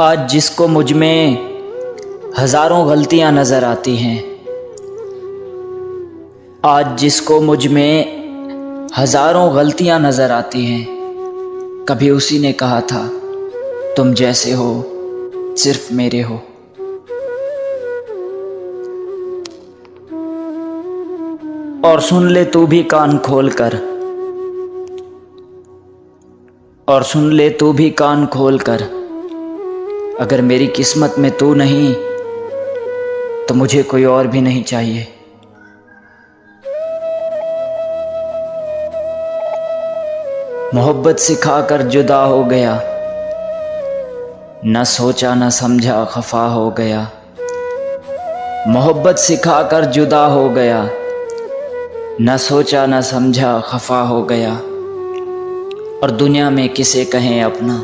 आज जिसको मुझ में हज़ारों गलतियां नज़र आती हैं, आज जिसको मुझ में हज़ारों गलतियां नज़र आती हैं, कभी उसी ने कहा था तुम जैसे हो सिर्फ मेरे हो। और सुन ले तू भी कान खोल कर, और सुन ले तू भी कान खोल कर, अगर मेरी किस्मत में तू नहीं तो मुझे कोई और भी नहीं चाहिए। मोहब्बत सिखाकर जुदा हो गया, न सोचा न समझा खफा हो गया। मोहब्बत सिखाकर जुदा हो गया, न सोचा न समझा खफा हो गया। और दुनिया में किसे कहें अपना,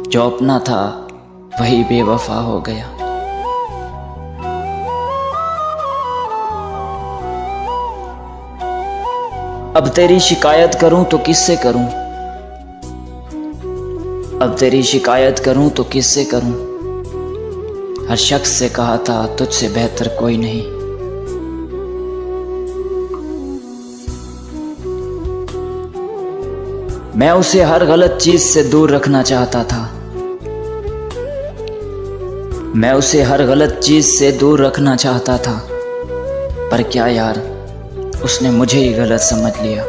जो अपना था वही बेवफा हो गया। अब तेरी शिकायत करूं तो किससे करूं, अब तेरी शिकायत करूं तो किससे करूं। हर शख्स से कहा था तुझसे बेहतर कोई नहीं। मैं उसे हर गलत चीज से दूर रखना चाहता था, मैं उसे हर गलत चीज से दूर रखना चाहता था, पर क्या यार, उसने मुझे ही गलत समझ लिया।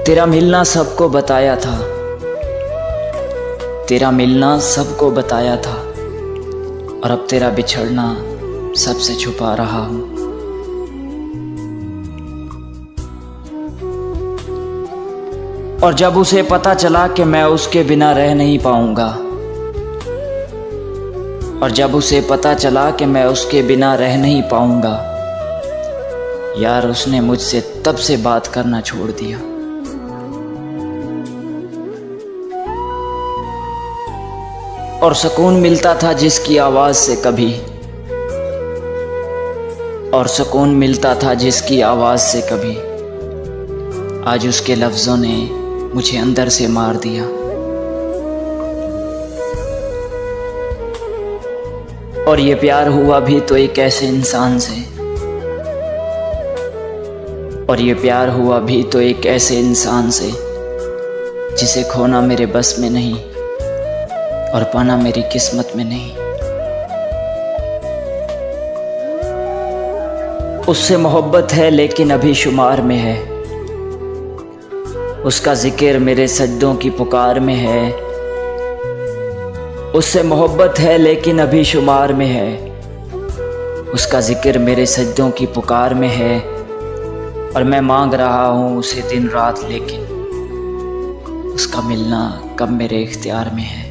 तेरा मिलना सबको बताया था, तेरा मिलना सबको बताया था, और अब तेरा बिछड़ना सबसे छुपा रहा हूं। और जब उसे पता चला कि मैं उसके बिना रह नहीं पाऊंगा, और जब उसे पता चला कि मैं उसके बिना रह नहीं पाऊंगा, यार उसने मुझसे तब से बात करना छोड़ दिया। और सुकून मिलता था जिसकी आवाज से कभी, और सुकून मिलता था जिसकी आवाज से कभी, आज उसके लफ्जों ने मुझे अंदर से मार दिया। और ये प्यार हुआ भी तो एक ऐसे इंसान से, और ये प्यार हुआ भी तो एक ऐसे इंसान से, जिसे खोना मेरे बस में नहीं और पाना मेरी किस्मत में नहीं। उससे मोहब्बत है लेकिन अभी शुमार में है, उसका जिक्र मेरे सजदों की पुकार में है। उससे मोहब्बत है लेकिन अभी शुमार में है, उसका जिक्र मेरे सजदों की पुकार में है। और मैं मांग रहा हूँ उसे दिन रात, लेकिन उसका मिलना कब मेरे इख्तियार में है।